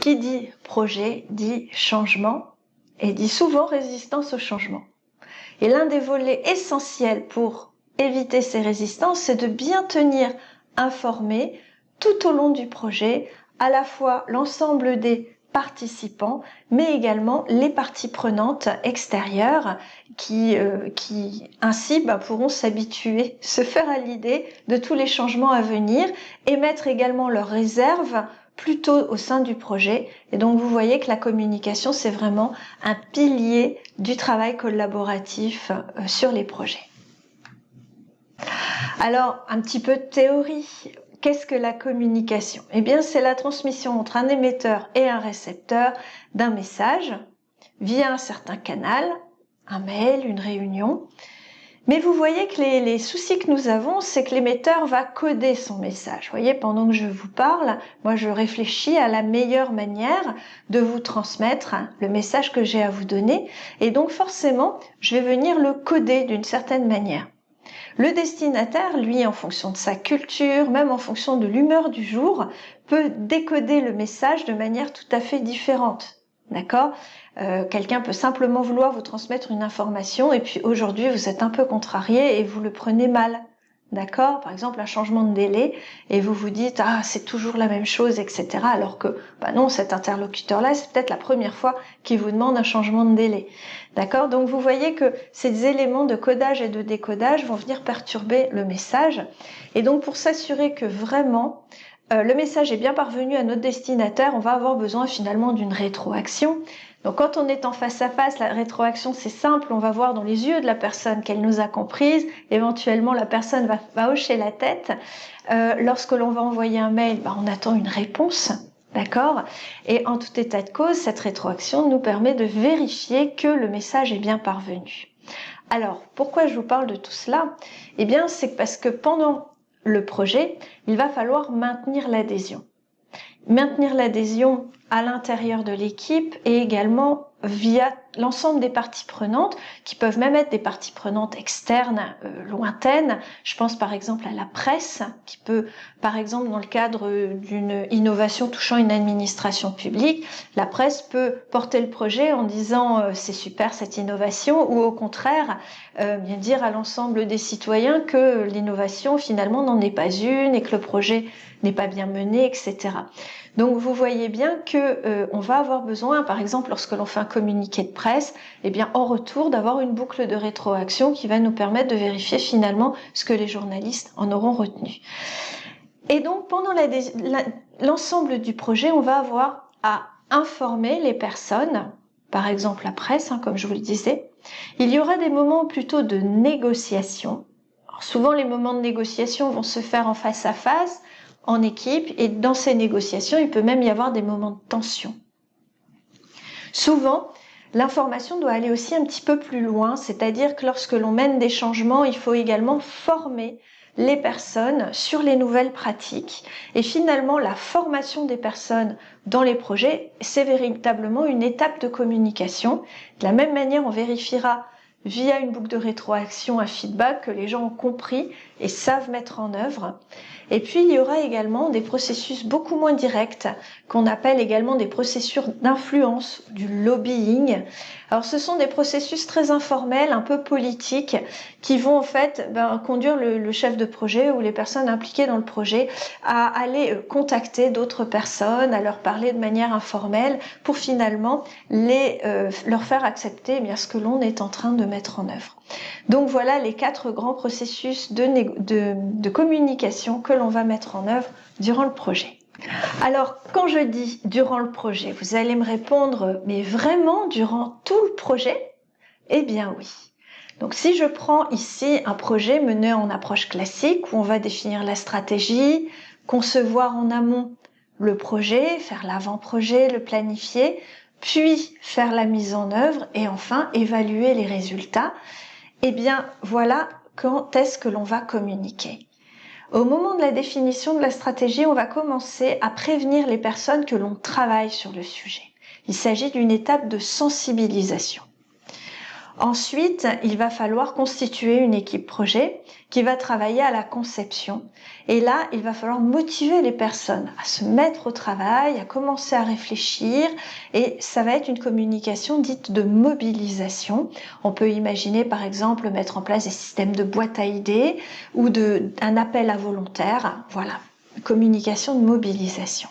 qui dit projet dit changement et dit souvent résistance au changement. Et l'un des volets essentiels pour éviter ces résistances, c'est de bien tenir informé tout au long du projet, à la fois l'ensemble des participants, mais également les parties prenantes extérieures qui ainsi pourront s'habituer, se faire à l'idée de tous les changements à venir et mettre également leurs réserves plus tôt au sein du projet. Et donc vous voyez que la communication, c'est vraiment un pilier du travail collaboratif sur les projets. Alors, un petit peu de théorie. Qu'est-ce que la communication? Eh bien, c'est la transmission entre un émetteur et un récepteur d'un message via un certain canal, un mail, une réunion. Mais vous voyez que les soucis que nous avons, c'est que l'émetteur va coder son message. Vous voyez, pendant que je vous parle, moi je réfléchis à la meilleure manière de vous transmettre le message que j'ai à vous donner. Et donc forcément, je vais venir le coder d'une certaine manière. Le destinataire, lui, en fonction de sa culture, même en fonction de l'humeur du jour, peut décoder le message de manière tout à fait différente. D'accord ? Quelqu'un peut simplement vouloir vous transmettre une information et puis aujourd'hui vous êtes un peu contrarié et vous le prenez mal. D'accord ? Par exemple un changement de délai et vous vous dites ah c'est toujours la même chose, etc. Alors que non, cet interlocuteur-là c'est peut-être la première fois qu'il vous demande un changement de délai. D'accord ? Donc vous voyez que ces éléments de codage et de décodage vont venir perturber le message. Et donc pour s'assurer que vraiment le message est bien parvenu à notre destinataire, on va avoir besoin finalement d'une rétroaction. Donc quand on est en face à face, la rétroaction c'est simple, on va voir dans les yeux de la personne qu'elle nous a comprises, éventuellement la personne va hocher la tête. Lorsque l'on va envoyer un mail, on attend une réponse, d'accord ? Et en tout état de cause, cette rétroaction nous permet de vérifier que le message est bien parvenu. Alors, pourquoi je vous parle de tout cela ? Eh bien, c'est parce que pendant le projet, il va falloir maintenir l'adhésion. Maintenir l'adhésion à l'intérieur de l'équipe et également via l'ensemble des parties prenantes, qui peuvent même être des parties prenantes externes, lointaines. Je pense par exemple à la presse, qui peut, par exemple, dans le cadre d'une innovation touchant une administration publique, la presse peut porter le projet en disant c'est super cette innovation, ou au contraire, bien dire à l'ensemble des citoyens que l'innovation finalement n'en est pas une et que le projet n'est pas bien mené, etc. Donc vous voyez bien que on va avoir besoin, par exemple lorsque l'on fait un communiqué de presse, eh bien en retour d'avoir une boucle de rétroaction qui va nous permettre de vérifier finalement ce que les journalistes en auront retenu. Et donc pendant l'ensemble du projet, on va avoir à informer les personnes, par exemple la presse, comme je vous le disais. Il y aura des moments plutôt de négociation. Alors, souvent les moments de négociation vont se faire en face à face, en équipe, et dans ces négociations, il peut même y avoir des moments de tension. Souvent, l'information doit aller aussi un petit peu plus loin, c'est-à-dire que lorsque l'on mène des changements, il faut également former les personnes sur les nouvelles pratiques. Et finalement, la formation des personnes dans les projets, c'est véritablement une étape de communication. De la même manière, on vérifiera via une boucle de rétroaction, un feedback que les gens ont compris et savent mettre en œuvre. Et puis, il y aura également des processus beaucoup moins directs, qu'on appelle également des processus d'influence, du lobbying. Alors, ce sont des processus très informels, un peu politiques, qui vont en fait conduire le chef de projet ou les personnes impliquées dans le projet à aller contacter d'autres personnes, à leur parler de manière informelle pour finalement leur faire accepter ce que l'on est en train de mettre en œuvre. Donc voilà les 4 grands processus de communication que l'on va mettre en œuvre durant le projet. Alors, quand je dis durant le projet, vous allez me répondre, mais vraiment durant tout le projet ? Eh bien oui. Donc si je prends ici un projet mené en approche classique où on va définir la stratégie, concevoir en amont le projet, faire l'avant-projet, le planifier, puis faire la mise en œuvre et enfin évaluer les résultats, eh bien voilà quand est-ce que l'on va communiquer. Au moment de la définition de la stratégie, on va commencer à prévenir les personnes que l'on travaille sur le sujet. Il s'agit d'une étape de sensibilisation. Ensuite, il va falloir constituer une équipe projet qui va travailler à la conception. Et là, il va falloir motiver les personnes à se mettre au travail, à commencer à réfléchir. Et ça va être une communication dite de mobilisation. On peut imaginer, par exemple, mettre en place des systèmes de boîte à idées ou un appel à volontaires. Voilà, communication de mobilisation.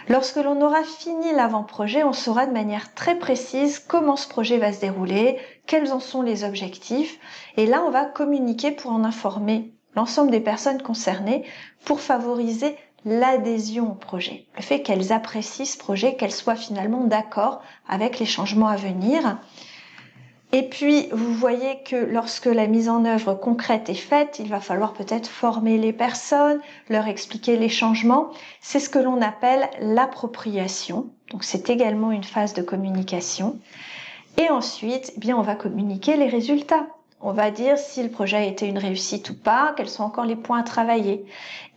Lorsque l'on aura fini l'avant-projet, on saura de manière très précise comment ce projet va se dérouler, quels en sont les objectifs, et là on va communiquer pour en informer l'ensemble des personnes concernées pour favoriser l'adhésion au projet, le fait qu'elles apprécient ce projet, qu'elles soient finalement d'accord avec les changements à venir. Et puis, vous voyez que lorsque la mise en œuvre concrète est faite, il va falloir peut-être former les personnes, leur expliquer les changements. C'est ce que l'on appelle l'appropriation. Donc, c'est également une phase de communication. Et ensuite, eh bien, on va communiquer les résultats. On va dire si le projet a été une réussite ou pas, quels sont encore les points à travailler.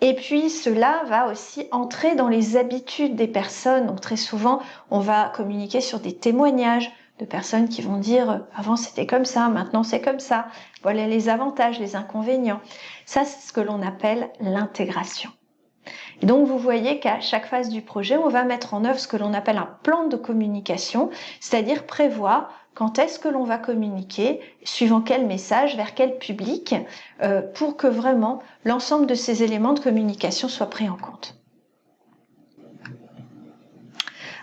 Et puis, cela va aussi entrer dans les habitudes des personnes. Donc, très souvent, on va communiquer sur des témoignages de personnes qui vont dire « avant c'était comme ça, maintenant c'est comme ça, voilà les avantages, les inconvénients ». Ça, c'est ce que l'on appelle l'intégration. Et donc, vous voyez qu'à chaque phase du projet, on va mettre en œuvre ce que l'on appelle un plan de communication, c'est-à-dire prévoir quand est-ce que l'on va communiquer, suivant quel message, vers quel public, pour que vraiment l'ensemble de ces éléments de communication soient pris en compte.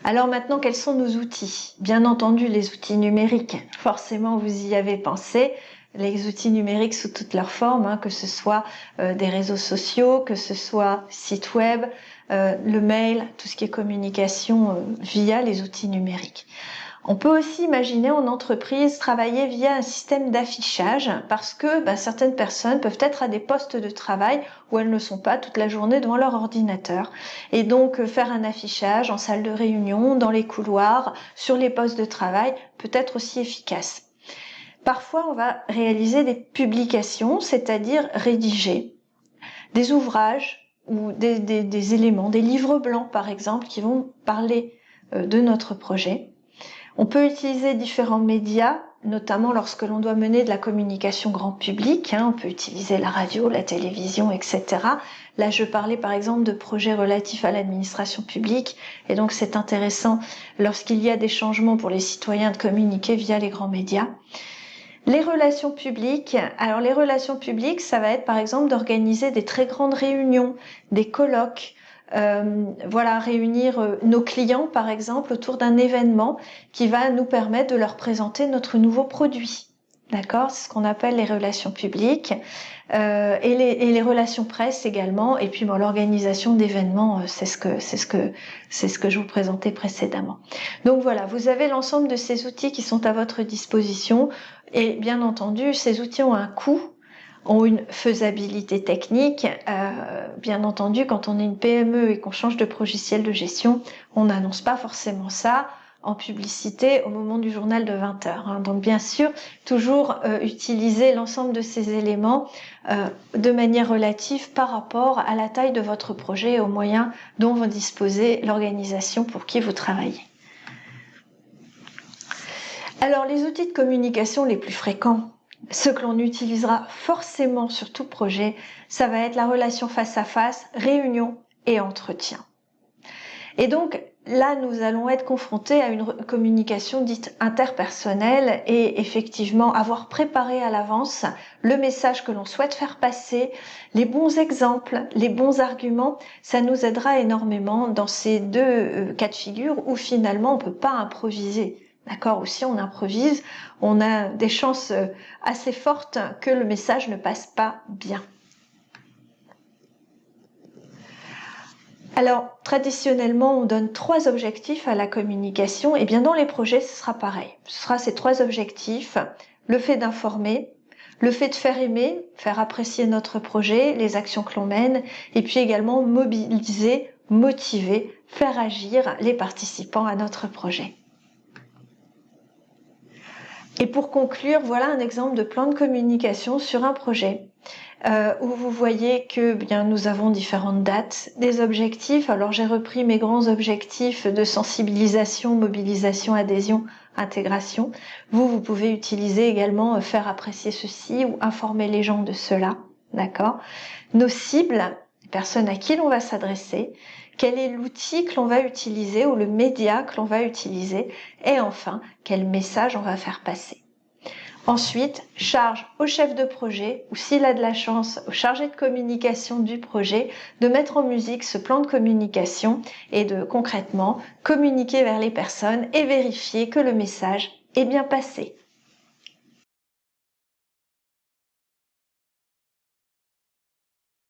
Alors maintenant, quels sont nos outils? Bien entendu, les outils numériques. Forcément, vous y avez pensé. Les outils numériques sous toutes leurs formes, que ce soit des réseaux sociaux, que ce soit site web, le mail, tout ce qui est communication via les outils numériques. On peut aussi imaginer en entreprise travailler via un système d'affichage parce que certaines personnes peuvent être à des postes de travail où elles ne sont pas toute la journée devant leur ordinateur. Et donc faire un affichage en salle de réunion, dans les couloirs, sur les postes de travail peut être aussi efficace. Parfois, on va réaliser des publications, c'est-à-dire rédiger des ouvrages ou des éléments, des livres blancs par exemple, qui vont parler de notre projet. On peut utiliser différents médias, notamment lorsque l'on doit mener de la communication grand public. On peut utiliser la radio, la télévision, etc. Là, je parlais par exemple de projets relatifs à l'administration publique. Et donc, c'est intéressant lorsqu'il y a des changements pour les citoyens de communiquer via les grands médias. Les relations publiques. Alors, les relations publiques, ça va être par exemple d'organiser des très grandes réunions, des colloques, réunir nos clients par exemple autour d'un événement qui va nous permettre de leur présenter notre nouveau produit. D'accord, c'est ce qu'on appelle les relations publiques et les relations presse également. Et puis l'organisation d'événements, c'est ce que je vous présentais précédemment. Donc voilà, vous avez l'ensemble de ces outils qui sont à votre disposition et bien entendu, ces outils ont un coût, ont une faisabilité technique. Bien entendu, quand on est une PME et qu'on change de logiciel de gestion, on n'annonce pas forcément ça en publicité au moment du journal de 20h. Donc bien sûr, toujours utiliser l'ensemble de ces éléments de manière relative par rapport à la taille de votre projet et aux moyens dont vous disposez, l'organisation pour qui vous travaillez. Alors les outils de communication les plus fréquents, ce que l'on utilisera forcément sur tout projet, ça va être la relation face à face, réunion et entretien. Et donc là, nous allons être confrontés à une communication dite interpersonnelle et effectivement avoir préparé à l'avance le message que l'on souhaite faire passer, les bons exemples, les bons arguments, ça nous aidera énormément dans ces deux cas de figure où finalement on ne peut pas improviser. D'accord, ou si on improvise, on a des chances assez fortes que le message ne passe pas bien. Alors, traditionnellement, on donne 3 objectifs à la communication. Et bien dans les projets, ce sera pareil. Ce sera ces 3 objectifs. Le fait d'informer, le fait de faire aimer, faire apprécier notre projet, les actions que l'on mène, et puis également mobiliser, motiver, faire agir les participants à notre projet. Et pour conclure, voilà un exemple de plan de communication sur un projet où vous voyez que nous avons différentes dates, des objectifs. Alors j'ai repris mes grands objectifs de sensibilisation, mobilisation, adhésion intégration. Vous pouvez utiliser également faire apprécier ceci ou informer les gens de cela. D'accord? Nos cibles, les personnes à qui l'on va s'adresser, quel est l'outil que l'on va utiliser ou le média que l'on va utiliser, et enfin, quel message on va faire passer. Ensuite, charge au chef de projet, ou s'il a de la chance, au chargé de communication du projet, de mettre en musique ce plan de communication et de concrètement communiquer vers les personnes et vérifier que le message est bien passé.